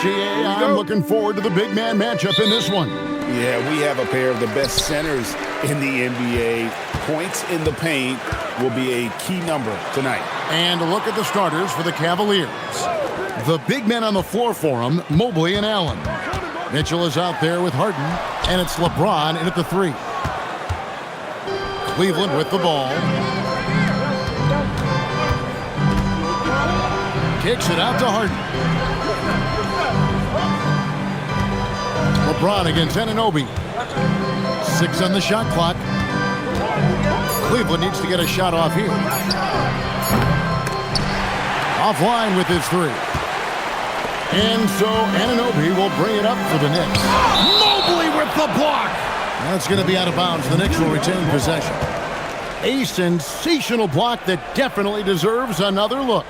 GA. I'm looking forward to the big man matchup in this one. Yeah, we have a pair of the best centers in the NBA. Points in the paint will be a key number tonight. And a look at the starters for the Cavaliers. The big men on the floor for them, Mobley and Allen. Mitchell is out there with Harden, and it's LeBron in at the 3. Cleveland with the ball. Kicks it out to Harden. LeBron against Anunoby. 6 on the shot clock. Cleveland needs to get a shot off here. Offline with his 3. And so Anunoby will bring it up for the Knicks. Mobley with the block. That's going to be out of bounds. The Knicks will retain possession. A sensational block that definitely deserves another look.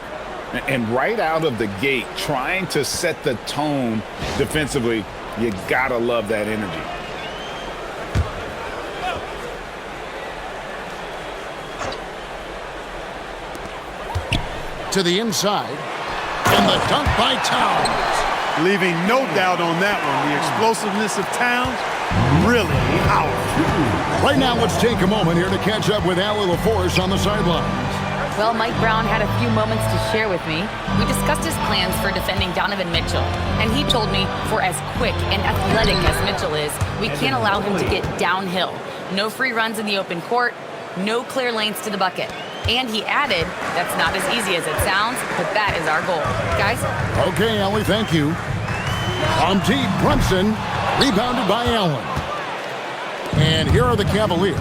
And right out of the gate, trying to set the tone defensively, you gotta love that energy. To the inside, and the dunk by Towns. Leaving no doubt on that one. The explosiveness of Towns, really powerful. Right now, let's take a moment here to catch up with Allie LaForce on the sidelines. Well, Mike Brown had a few moments to share with me. We discussed his plans for defending Donovan Mitchell, and he told me for as quick and athletic as Mitchell is, we can't allow him to get downhill. No free runs in the open court, no clear lanes to the bucket. And he added, that's not as easy as it sounds, but that is our goal. Guys? Okay, Allie, thank you. From deep, Brunson, rebounded by Allen. And here are the Cavaliers.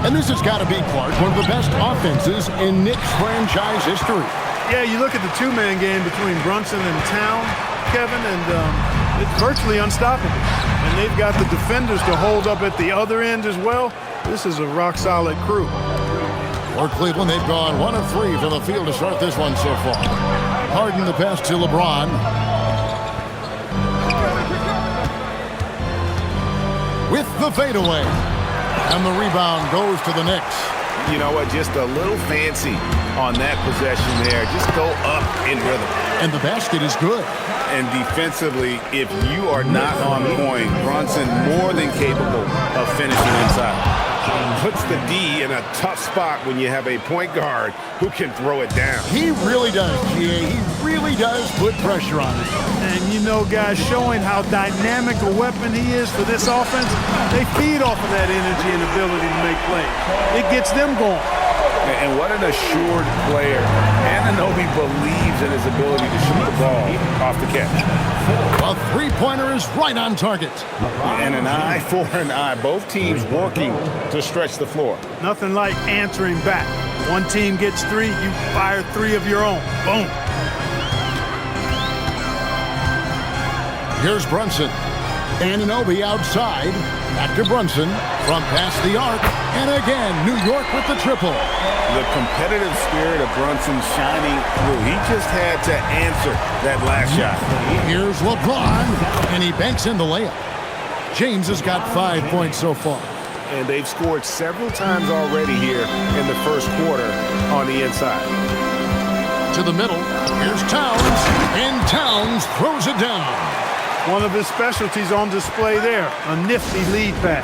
And this has got to be, Clark, one of the best offenses in Knicks franchise history. Yeah, you look at the two-man game between Brunson and Town, Kevin, and it's virtually unstoppable. And they've got the defenders to hold up at the other end as well. This is a rock-solid crew. For Cleveland, they've gone 1 of 3 from the field to start this one so far. Harden the pass to LeBron. With the fadeaway. And the rebound goes to the Knicks. You know what? Just a little fancy on that possession there. Just go up in rhythm. And the basket is good. And defensively, if you are not on point, Brunson more than capable of finishing inside. Puts the D in a tough spot when you have a point guard who can throw it down. He really does, GA. He really does put pressure on it. And you know, guys, showing how dynamic a weapon he is for this offense, they feed off of that energy and ability to make plays. It gets them going. And what an assured player. Anunoby believes in his ability to shoot the ball off the catch. A three-pointer is right on target. And an eye for an eye. Both teams working to stretch the floor. Nothing like answering back. One team gets 3, you fire 3 of your own. Boom. Here's Brunson. Anunoby outside. Back to Brunson. From past the arc. And again, New York with the triple. The competitive spirit of Brunson shining through. He just had to answer that last shot. Here's LeBron. And he banks in the layup. James has got 5 points so far. And they've scored several times already here in the first quarter on the inside. To the middle. Here's Towns. And Towns throws it down. One of his specialties on display there, a nifty lead pass.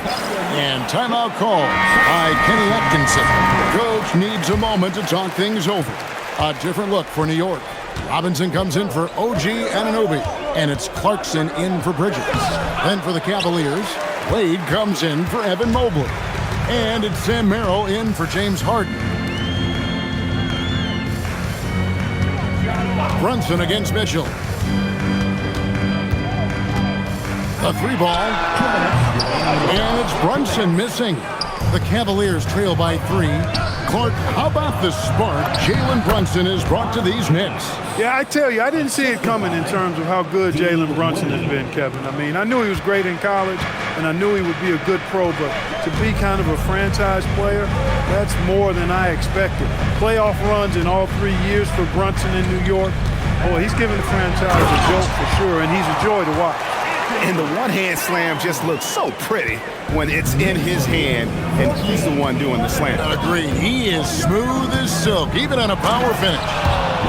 And timeout call by Kenny Atkinson. Coach needs a moment to talk things over. A different look for New York. Robinson comes in for OG Anunoby, and it's Clarkson in for Bridges. Then for the Cavaliers, Wade comes in for Evan Mobley. And it's Sam Merrill in for James Harden. Brunson against Mitchell. The 3 ball. And it's Brunson missing. The Cavaliers trail by 3. Clark, how about the spark Jalen Brunson has brought to these Knicks? Yeah, I tell you, I didn't see it coming in terms of how good Jalen Brunson has been, Kevin. I mean, I knew he was great in college, and I knew he would be a good pro, but to be kind of a franchise player, that's more than I expected. Playoff runs in all 3 years for Brunson in New York. Boy, he's giving the franchise a jolt for sure, and he's a joy to watch. And the one-hand slam just looks so pretty when it's in his hand and he's the one doing the slam. Agreed. He is smooth as silk, even on a power finish.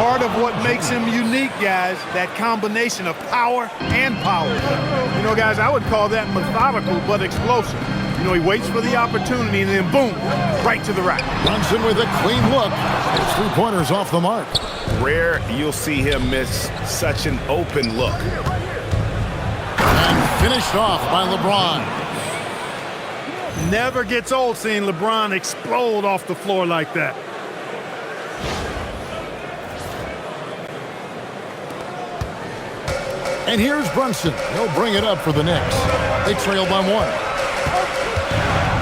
Part of what makes him unique, guys, that combination of power and power. You know, guys, I would call that methodical but explosive. You know, he waits for the opportunity and then boom, right to the rack. Brunson with a clean look. His three-pointers off the mark. Rare you'll see him miss such an open look. And finished off by LeBron. Never gets old seeing LeBron explode off the floor like that. And here's Brunson. He'll bring it up for the Knicks. They trail by 1.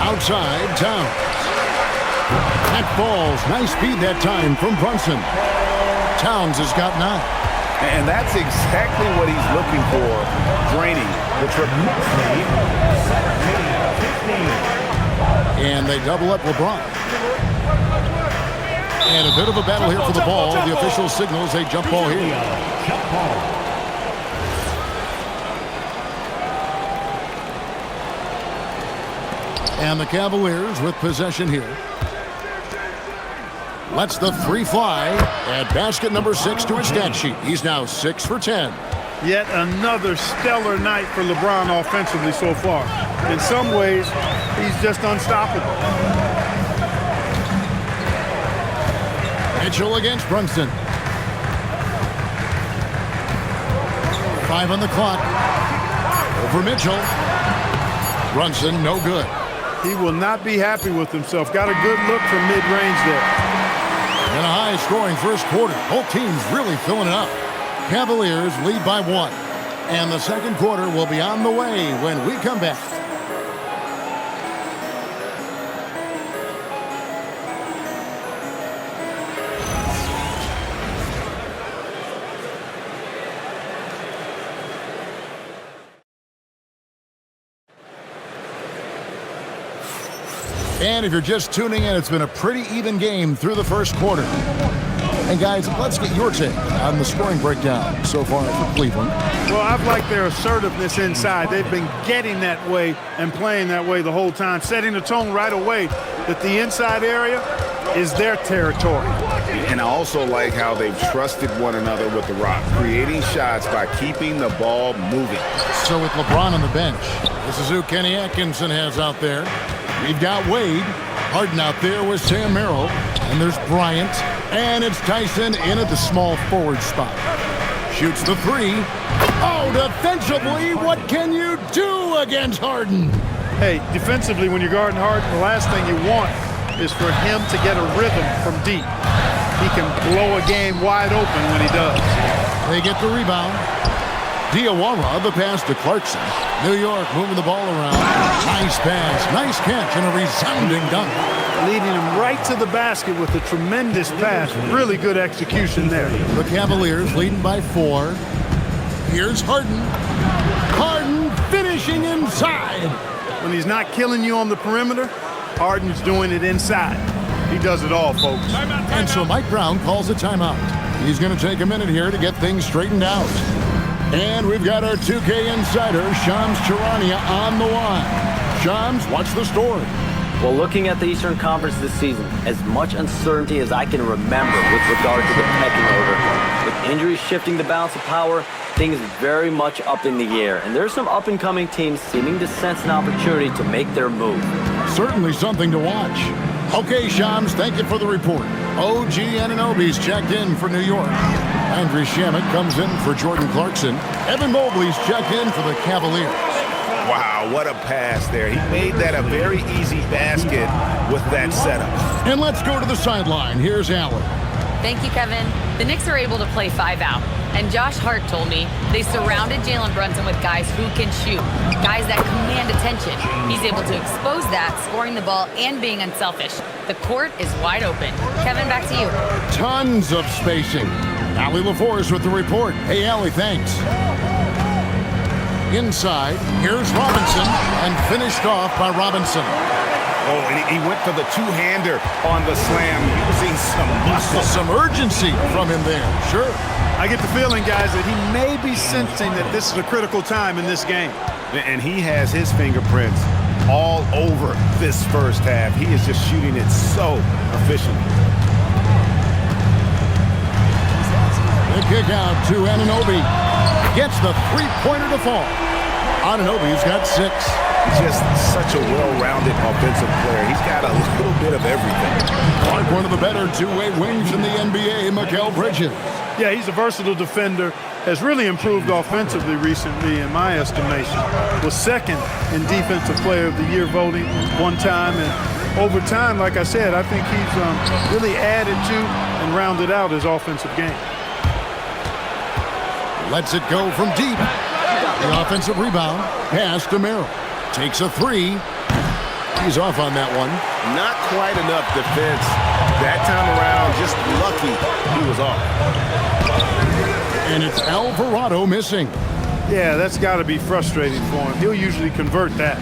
Outside, Towns. That falls. Nice speed that time from Brunson. Towns has got 9. And that's exactly what he's looking for, draining the triple. And they double up LeBron. And a bit of a battle here for the ball. The official signals a jump ball here. And the Cavaliers with possession here. Lets the 3 fly. Add basket number 6 to his stat sheet. He's now 6 for 10. Yet another stellar night for LeBron offensively so far. In some ways, he's just unstoppable. Mitchell against Brunson. 5 on the clock. Over Mitchell. Brunson, no good. He will not be happy with himself. Got a good look from mid-range there. In a high-scoring first quarter. Both teams really filling it up. Cavaliers lead by 1. And the second quarter will be on the way when we come back. And if you're just tuning in, it's been a pretty even game through the first quarter. And guys, let's get your take on the scoring breakdown so far for Cleveland. Well, I've liked their assertiveness inside. They've been getting that way and playing that way the whole time, setting the tone right away that the inside area is their territory. And I also like how they've trusted one another with the rock, creating shots by keeping the ball moving. So with LeBron on the bench, this is who Kenny Atkinson has out there. We've got Wade, Harden out there with Sam Merrill, and there's Bryant, and it's Tyson in at the small forward spot. Shoots the 3. Oh, defensively, what can you do against Harden? Hey, defensively, when you're guarding Harden, the last thing you want is for him to get a rhythm from deep. He can blow a game wide open when he does. They get the rebound. Diawara, the pass to Clarkson. New York moving the ball around. Nice pass, nice catch, and a resounding dunk. Leading him right to the basket with a tremendous pass. Really good execution there. The Cavaliers leading by 4. Here's Harden. Harden finishing inside. When he's not killing you on the perimeter, Harden's doing it inside. He does it all, folks. And so Mike Brown calls a timeout. He's going to take a minute here to get things straightened out. And we've got our 2K insider, Shams Charania, on the line. Shams, what's the story? Well, looking at the Eastern Conference this season, as much uncertainty as I can remember with regard to the pecking order. With injuries shifting the balance of power, things very much up in the air. And there's some up-and-coming teams seeming to sense an opportunity to make their move. Certainly something to watch. Okay, Shams, thank you for the report. OG Anunoby's checked in for New York. Andrew Shamet comes in for Jordan Clarkson. Evan Mobley's checked in for the Cavaliers. Wow, what a pass there. He made that a very easy basket with that setup. And let's go to the sideline. Here's Allen. Thank you, Kevin. The Knicks are able to play 5 out. And Josh Hart told me they surrounded Jalen Brunson with guys who can shoot, guys that command attention. He's able to expose that, scoring the ball and being unselfish. The court is wide open. Kevin, back to you. Tons of spacing. Allie LaForce with the report. Hey, Allie, thanks. Inside, here's Robinson, and finished off by Robinson. Oh, and he went for the two-hander on the slam, using some muscle. Some urgency from him there, sure. I get the feeling, guys, that he may be sensing that this is a critical time in this game. And he has his fingerprints all over this first half. He is just shooting it so efficiently. Kick out to Anunoby. Gets the three-pointer to fall. Anunoby's got 6. Just such a well-rounded offensive player. He's got a little bit of everything. Like one of the better two-way wings in the NBA, Mikal Bridges. Yeah, he's a versatile defender. Has really improved offensively recently, in my estimation. Was second in Defensive Player of the Year voting one time. And over time, like I said, I think he's really added to and rounded out his offensive game. Lets it go from deep. The offensive rebound. Pass to Merrill. Takes a 3. He's off on that one. Not quite enough defense that time around. Just lucky he was off. And it's Alvarado missing. Yeah, that's got to be frustrating for him. He'll usually convert that.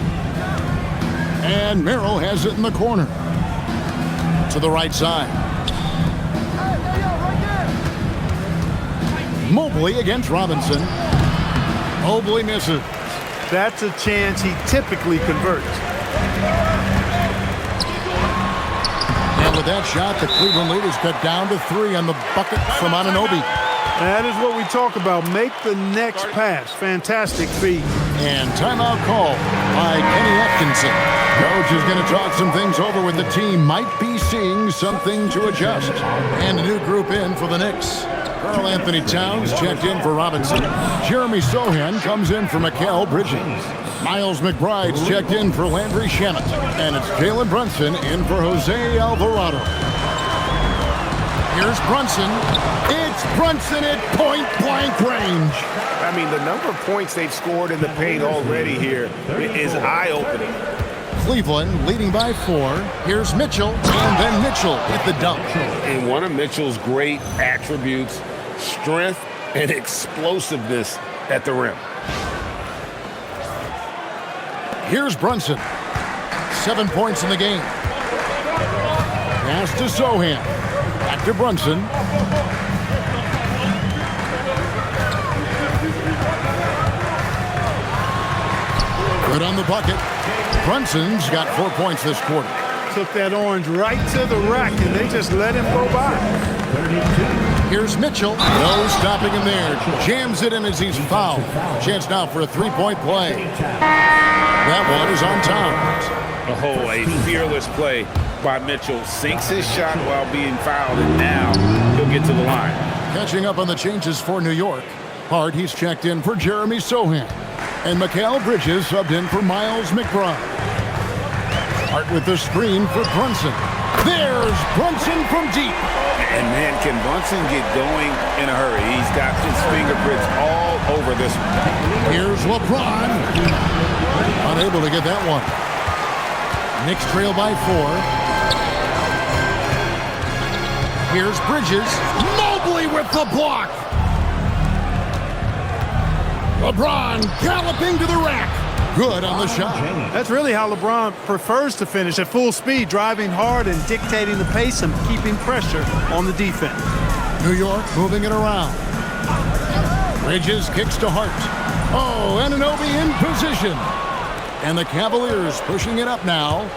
And Merrill has it in the corner. To the right side. Mobley against Robinson. Mobley misses. That's a chance he typically converts. And with that shot, the Cleveland lead is cut down to 3 on the bucket from Anunoby. That is what we talk about. Make the next pass. Fantastic feed. And timeout call by Kenny Atkinson. Coach is going to talk some things over with the team. Might be seeing something to adjust. And a new group in for the Knicks. Karl Anthony Towns checked in for Robinson. Jeremy Sohan comes in for Mikal Bridges. Miles McBride's checked in for Landry Shamet. And it's Jalen Brunson in for Jose Alvarado. Here's Brunson. It's Brunson at point-blank range. I mean, the number of points they've scored in the paint already here is eye-opening. Cleveland leading by 4. Here's Mitchell, and then Mitchell with the dunk. And one of Mitchell's great attributes, strength and explosiveness at the rim. Here's Brunson. 7 points in the game. Pass to Sohan. Back to Brunson. Good on the bucket. Brunson's got 4 points this quarter. Took that orange right to the rack, and they just let him go by. Here's Mitchell. No stopping him there. Jams it in as he's fouled. Chance now for a three-point play. That one is on Towns. Oh, a fearless play by Mitchell. Sinks his shot while being fouled, and now he'll get to the line. Catching up on the changes for New York. Hart, he's checked in for Jeremy Sohan. And Mikal Bridges subbed in for Miles McBride. Hart with the screen for Brunson. There's Brunson from deep. And man, can Brunson get going in a hurry? He's got his fingerprints all over this one. Here's LeBron. Unable to get that one. Knicks trail by 4. Here's Bridges. Mobley with the block. LeBron galloping to the rack. Good on the shot. That's really how LeBron prefers to finish, at full speed, driving hard and dictating the pace and keeping pressure on the defense. New York moving it around. Bridges kicks to Hart. Oh, Anunoby in position. And the Cavaliers pushing it up now.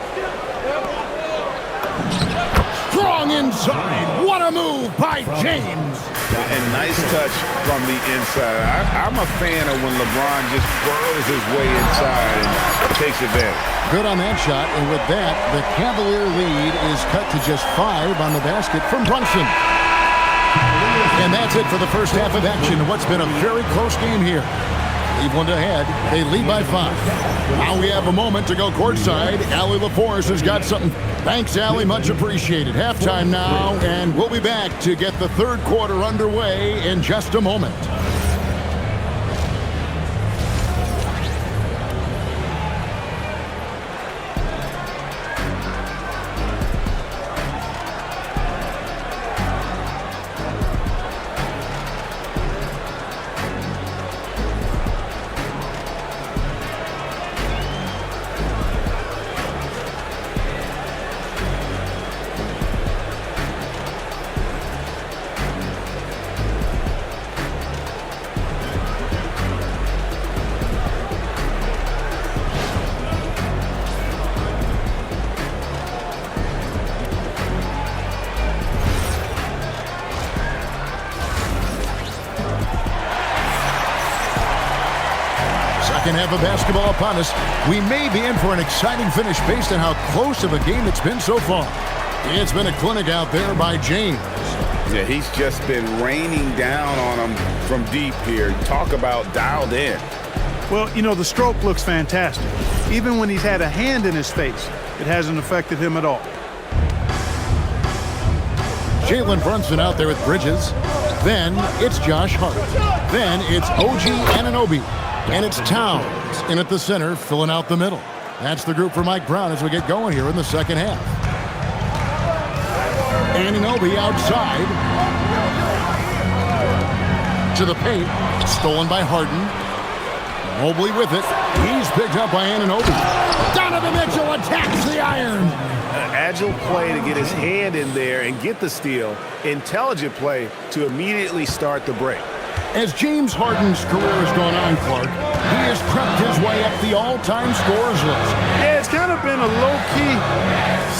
Strong inside. What a move by James. And nice touch from the inside. I'm a fan of when LeBron just burrows his way inside and takes advantage. Good on that shot. And with that, the Cavalier lead is cut to just 5 on the basket from Brunson. And that's it for the first half of action in what's been a very close game here. Cleveland ahead. They lead by 5. Now we have a moment to go courtside. Allie LaForce has got something. Thanks, Allie. Much appreciated. Halftime now, and we'll be back to get the third quarter underway in just a moment. Second half of basketball upon us. We may be in for an exciting finish based on how close of a game it's been so far. It's been a clinic out there by James. Yeah, he's just been raining down on him from deep here. Talk about dialed in. Well, you know, the stroke looks fantastic. Even when he's had a hand in his face, it hasn't affected him at all. Jalen Brunson out there with Bridges. Then it's Josh Hart. Then it's OG Anunoby. And it's Towns in at the center, filling out the middle. That's the group for Mike Brown as we get going here in the second half. Anunoby outside. To the paint. Stolen by Harden. Mobley with it. He's picked up by Anunoby. Donovan Mitchell attacks the iron. Agile play to get his hand in there and get the steal. Intelligent play to immediately start the break. As James Harden's career has gone on, Clark, he has crept his way up the all-time scorers list. Yeah, it's kind of been a low-key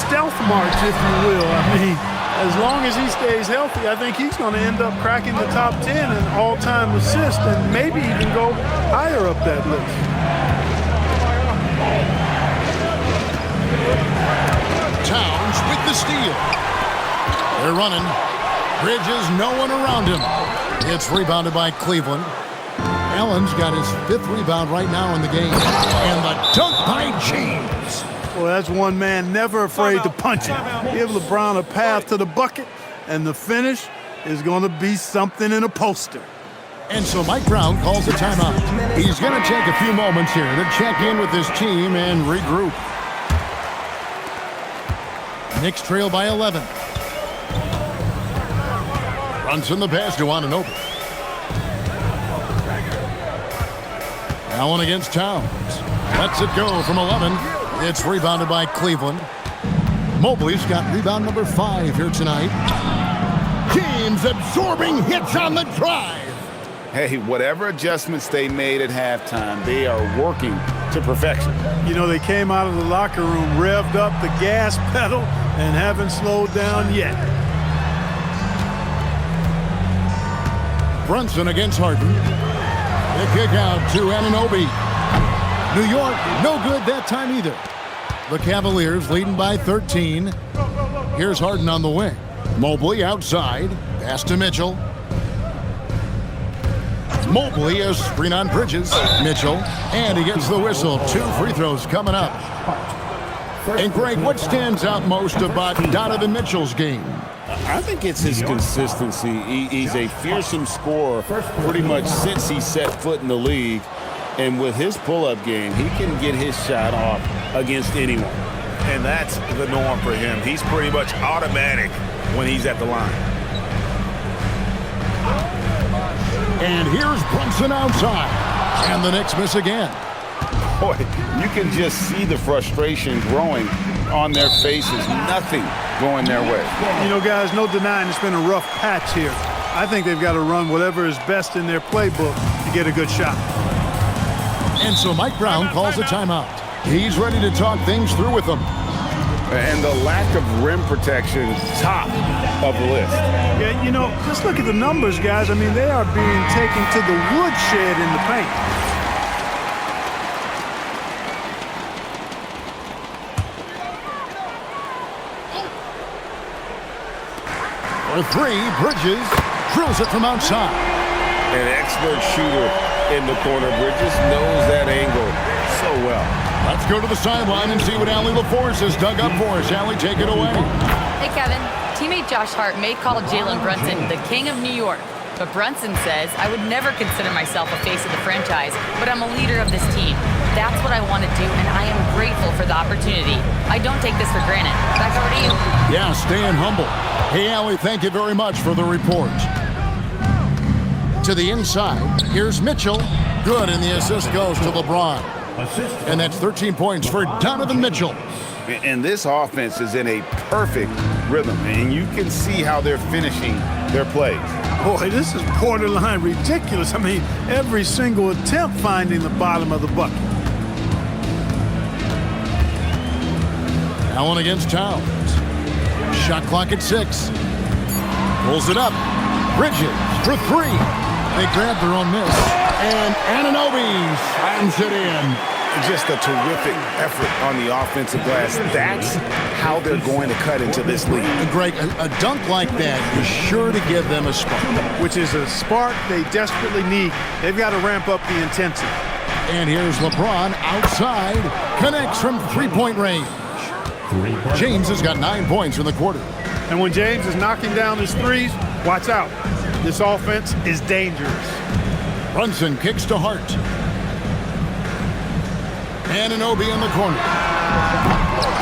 stealth march, if you will. I mean, as long as he stays healthy, I think he's going to end up cracking the top 10 in all-time assists and maybe even go higher up that list. Towns with the steal. They're running. Bridges, no one around him. It's rebounded by Cleveland. Allen's got his 5th rebound right now in the game. And the dunk by James. Well, that's one man never afraid to punch it. Give LeBron a path to the bucket, and the finish is going to be something in a poster. And so Mike Brown calls a timeout. He's going to take a few moments here to check in with his team and regroup. Knicks trail by 11. Brunson the pass to Anunoby. Allen against Towns. Lets it go from 11. It's rebounded by Cleveland. Mobley's got rebound number 5 here tonight. James absorbing hits on the drive. Hey, whatever adjustments they made at halftime, they are working to perfection. You know, they came out of the locker room, revved up the gas pedal, and haven't slowed down yet. Brunson against Harden. The kick out to Anunoby. New York, no good that time either. The Cavaliers leading by 13. Here's Harden on the wing. Mobley outside. Pass to Mitchell. Mobley is screen on Bridges. Mitchell. And he gets the whistle. 2 free throws coming up. And Greg, what stands out most about Donovan Mitchell's game? I think it's his consistency. He's a fearsome scorer pretty much since he set foot in the league. And with his pull-up game, he can get his shot off against anyone. And that's the norm for him. He's pretty much automatic when he's at the line. And here's Brunson outside. And the Knicks miss again. Boy, you can just see the frustration growing on their faces. Nothing going their way. You know, guys, no denying it's been a rough patch here. I think they've got to run whatever is best in their playbook to get a good shot. And so Mike Brown calls a timeout. He's ready to talk things through with them. And the lack of rim protection, top of the list. Yeah, you know, just look at the numbers, guys. I mean, they are being taken to the woodshed in the paint. For 3, Bridges drills it from outside. An expert shooter in the corner. Bridges knows that angle so well. Let's go to the sideline and see what Allie LaForce has dug up for us. Allie, take it away. Hey, Kevin. Teammate Josh Hart may call Jalen Brunson the king of New York, but Brunson says, I would never consider myself a face of the franchise, but I'm a leader of this team. That's what I want to do, and I am grateful for the opportunity. I don't take this for granted. Back over to you. Yeah, staying humble. Hey, Allie, thank you very much for the report. To the inside, here's Mitchell. Good, and the assist goes to LeBron. And that's 13 points for Donovan Mitchell. And this offense is in a perfect rhythm, and you can see how they're finishing their plays. Boy, this is borderline ridiculous. I mean, every single attempt finding the bottom of the bucket. Allen against Towns. Shot clock at 6. Pulls it up. Bridges for 3. They grab their own miss. And Anunoby slams it in. Just a terrific effort on the offensive glass. That's how they're going to cut into this league. Greg, a dunk like that is sure to give them a spark. Which is a spark they desperately need. They've got to ramp up the intensity. And here's LeBron outside. Connects from three-point range. James has got 9 points in the quarter. And when James is knocking down his threes, watch out. This offense is dangerous. Brunson kicks to Hart. Anunoby in the corner.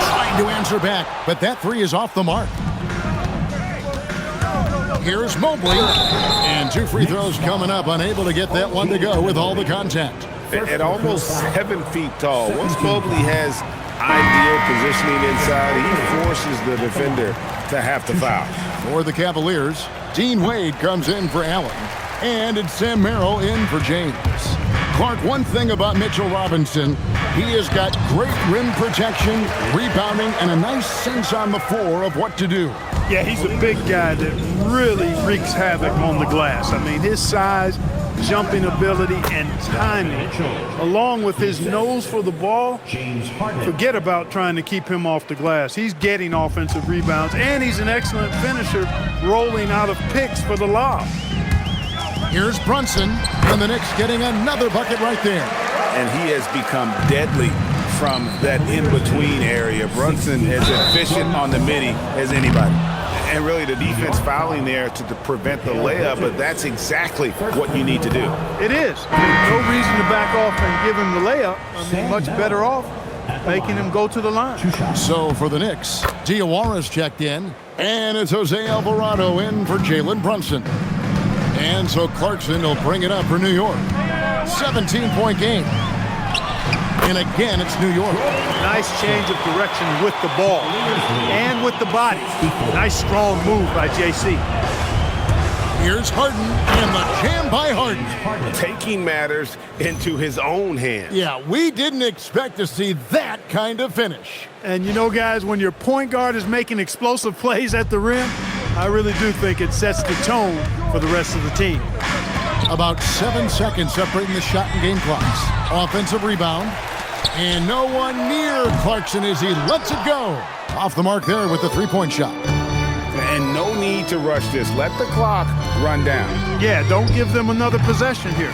Trying to answer back, but that three is off the mark. Here's Mobley. And 2 free throws coming up, unable to get that one to go with all the contact. At almost 7 feet tall, once Mobley has ideal positioning inside, he forces the defender to have to foul. For the Cavaliers, Dean Wade comes in for Allen. And it's Sam Merrill in for James. Clark, one thing about Mitchell Robinson, he has got great rim protection, rebounding, and a nice sense on the floor of what to do. Yeah, he's a big guy that really wreaks havoc on the glass. I mean, his size, jumping ability, and timing, along with his nose for the ball, forget about trying to keep him off the glass. He's getting offensive rebounds, and he's an excellent finisher, rolling out of picks for the lob. Here's Brunson, and the Knicks getting another bucket right there. And he has become deadly from that in-between area. Brunson is efficient on the midi as anybody. And really the defense fouling there to prevent the layup, but that's exactly what you need to do. It is. There's no reason to back off and give him the layup. I mean, much better off making him go to the line. So for the Knicks, Diawara's checked in, and it's Jose Alvarado in for Jalen Brunson. And so Clarkson will bring it up for New York. 17-point game. And again, it's New York. Nice change of direction with the ball and with the body. Nice strong move by JC. Here's Harden, and the jam by Harden. Taking matters into his own hands. Yeah, we didn't expect to see that kind of finish. And you know, guys, when your point guard is making explosive plays at the rim, I really do think it sets the tone for the rest of the team. About 7 seconds separating the shot and game clocks. Offensive rebound. And no one near Clarkson as he lets it go. Off the mark there with the three-point shot. And no need to rush this. Let the clock run down. Yeah, don't give them another possession here.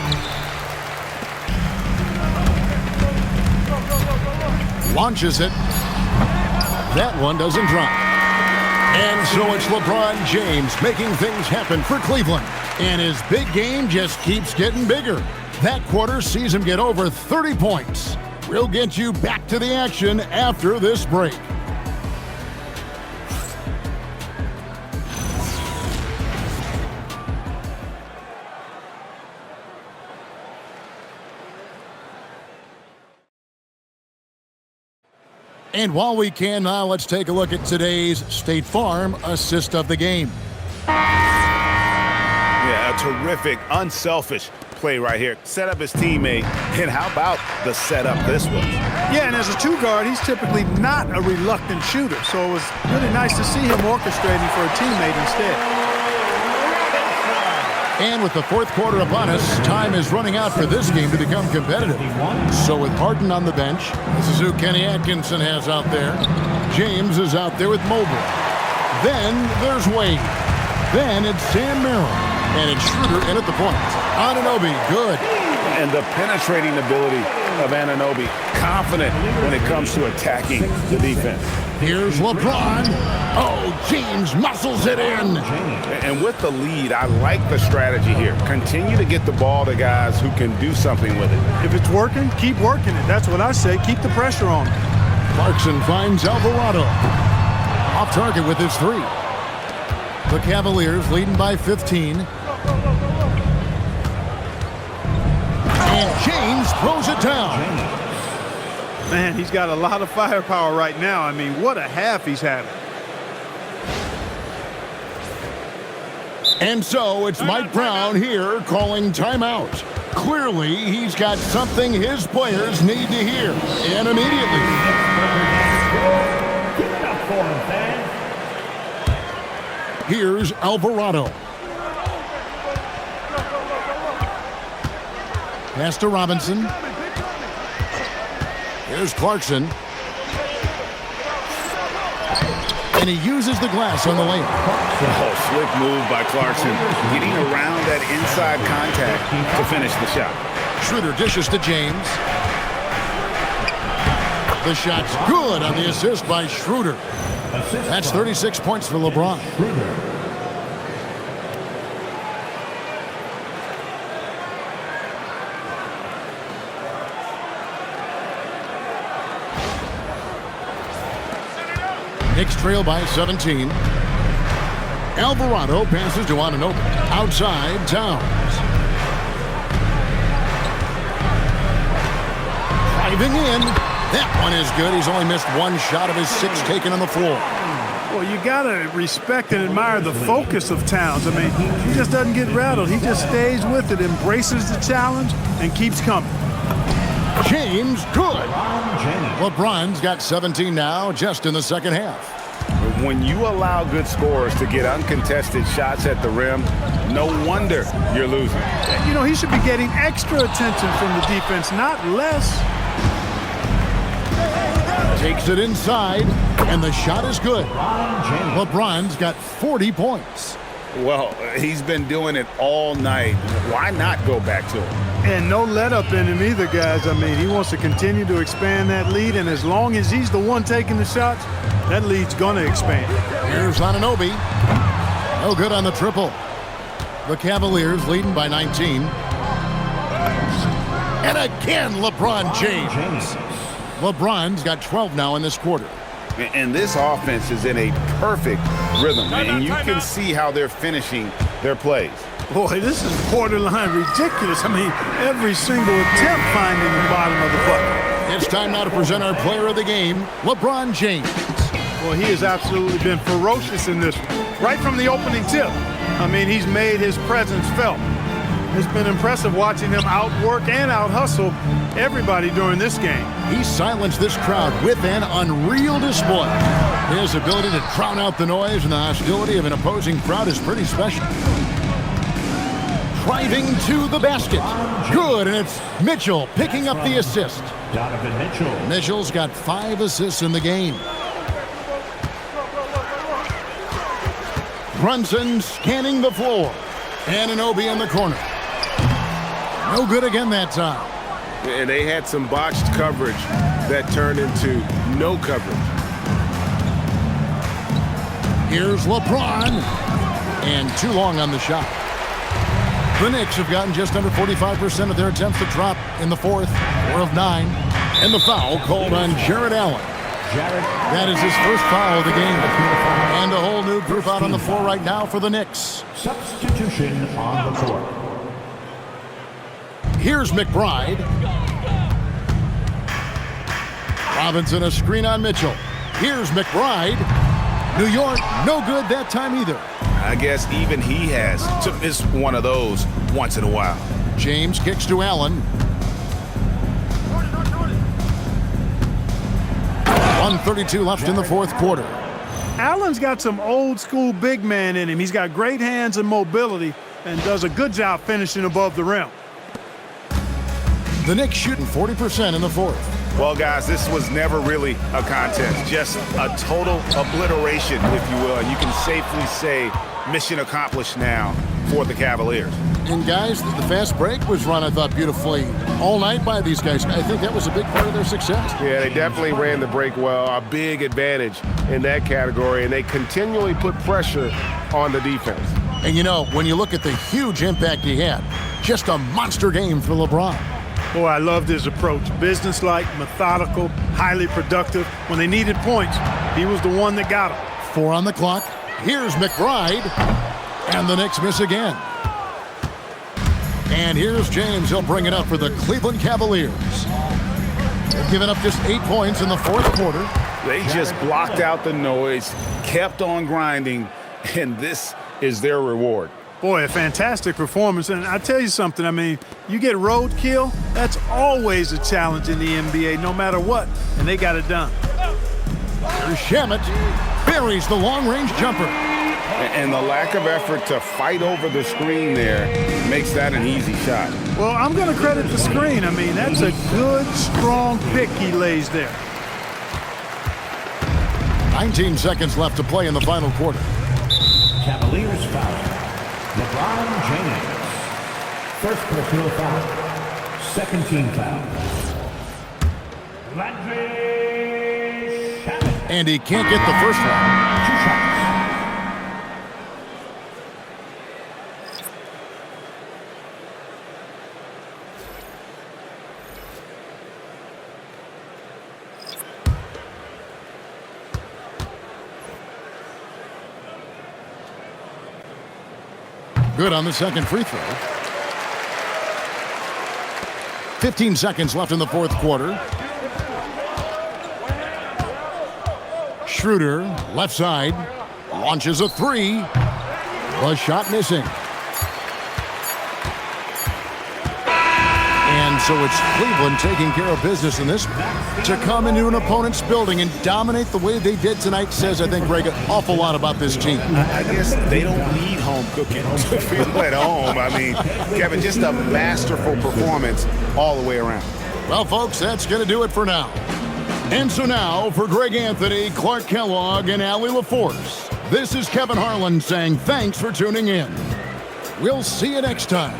Launches it. That one doesn't drop. And so it's LeBron James making things happen for Cleveland. And his big game just keeps getting bigger. That quarter sees him get over 30 points. We'll get you back to the action after this break. And while we can now, let's take a look at today's State Farm assist of the game. Yeah, a terrific, unselfish play right here. Set up his teammate, and how about the setup this was? Yeah, and as a two guard, he's typically not a reluctant shooter, so it was really nice to see him orchestrating for a teammate instead. And with the fourth quarter upon us, time is running out for this game to become competitive. So with Harden on the bench, this is who Kenny Atkinson has out there. James is out there with Mobley. Then there's Wade. Then it's Sam Merrill. And it's Schroeder in at the point. Anunoby, good. And the penetrating ability of Anunoby, confident when it comes to attacking the defense. Here's LeBron. Oh, James muscles it in. And with the lead, I like the strategy here. Continue to get the ball to guys who can do something with it. If it's working, keep working it. That's what I say. Keep the pressure on. Clarkson finds Alvarado. Off target with his three. The Cavaliers leading by 15. And James throws it down. Man, he's got a lot of firepower right now. I mean, what a half he's having. And so it's Mike Brown here calling timeout. Clearly, he's got something his players need to hear, and immediately. Here's Pass to Robinson. Here's Clarkson. And he uses the glass on the lane. Oh, slick move by Clarkson. Getting around that inside contact to finish the shot. Schroeder dishes to James. The shot's good on the assist by Schroeder. That's 36 points for LeBron. Knicks trail by 17. Alvarado passes to Anunoby. Outside, Towns. Driving in. That one is good. He's only missed one shot of his 6 taken on the floor. Well, you got to respect and admire the focus of Towns. I mean, he just doesn't get rattled. He just stays with it, embraces the challenge, and keeps coming. James, good. LeBron's got 17 now, just in the second half. When you allow good scorers to get uncontested shots at the rim, no wonder you're losing. You know, he should be getting extra attention from the defense, not less. Takes it inside, and the shot is good. LeBron's got 40 points. Well, he's been doing it all night. Why not go back to him? And no let up in him either, guys. I mean, he wants to continue to expand that lead, and as long as he's the one taking the shots, that lead's going to expand. Here's Anunoby. No good on the triple. The Cavaliers leading by 19. And again, LeBron James. LeBron's got 12 now in this quarter. And this offense is in a perfect rhythm, and you can see how they're finishing their plays. Boy, this is borderline ridiculous. I mean, every single attempt finding the bottom of the bucket. It's time now to present our player of the game, LeBron James. Well, he has absolutely been ferocious in this one. Right from the opening tip. I mean, he's made his presence felt. It's been impressive watching him outwork and out-hustle everybody during this game. He silenced this crowd with an unreal display. His ability to drown out the noise and the hostility of an opposing crowd is pretty special. Driving to the basket. Good, and it's Mitchell picking up the assist. Donovan Mitchell. Mitchell's got 5 assists in the game. Brunson scanning the floor. Anunoby in the corner. No good again that time. And they had some botched coverage that turned into no coverage. Here's LeBron. And too long on the shot. The Knicks have gotten just under 45% of their attempts to drop in the fourth, 4 of 9. And the foul called on Jarrett Allen. That is his first foul of the game. And a whole new group out on the floor right now for the Knicks. Substitution on the court. Here's McBride. Robinson a screen on Mitchell. Here's McBride. New York, no good that time either. I guess even he has to miss one of those once in a while. James kicks to Allen. 1:32 left in the fourth quarter. Allen's got some old school big man in him. He's got great hands and mobility and does a good job finishing above the rim. The Knicks shooting 40% in the fourth. Well, guys, this was never really a contest, just a total obliteration, if you will. And you can safely say mission accomplished now for the Cavaliers. And guys, the fast break was run, I thought, beautifully all night by these guys. I think that was a big part of their success. Yeah, they definitely ran the break well, a big advantage in that category, and they continually put pressure on the defense. And you know, when you look at the huge impact he had, just a monster game for LeBron. Boy, I loved his approach. Businesslike, methodical, highly productive. When they needed points, he was the one that got them. 4 on the clock. Here's McBride. And the Knicks miss again. And here's James. He'll bring it up for the Cleveland Cavaliers. They've given up just 8 points in the fourth quarter. They just blocked out the noise, kept on grinding, and this is their reward. Boy, a fantastic performance. And I tell you something, I mean, you get roadkill, that's always a challenge in the NBA, no matter what. And they got it done. Here's Shamet. Buries the long-range jumper. And the lack of effort to fight over the screen there makes that an easy shot. Well, I'm going to credit the screen. I mean, that's a good, strong pick he lays there. 19 seconds left to play in the final quarter. Cavaliers foul. LeBron James. First personal foul. Second team foul. And he can't get the first one. 2 shots. Good on the second free throw. 15 seconds left in the fourth quarter. Schroeder, left side, launches a three. The shot missing. And so it's Cleveland taking care of business in this. To come into an opponent's building and dominate the way they did tonight says, I think, Greg, an awful lot about this team. I guess they don't need home cooking to feel at home. I mean, Kevin, just a masterful performance all the way around. Well, folks, that's going to do it for now. And so now, for Greg Anthony, Clark Kellogg, and Allie LaForce, this is Kevin Harlan saying thanks for tuning in. We'll see you next time.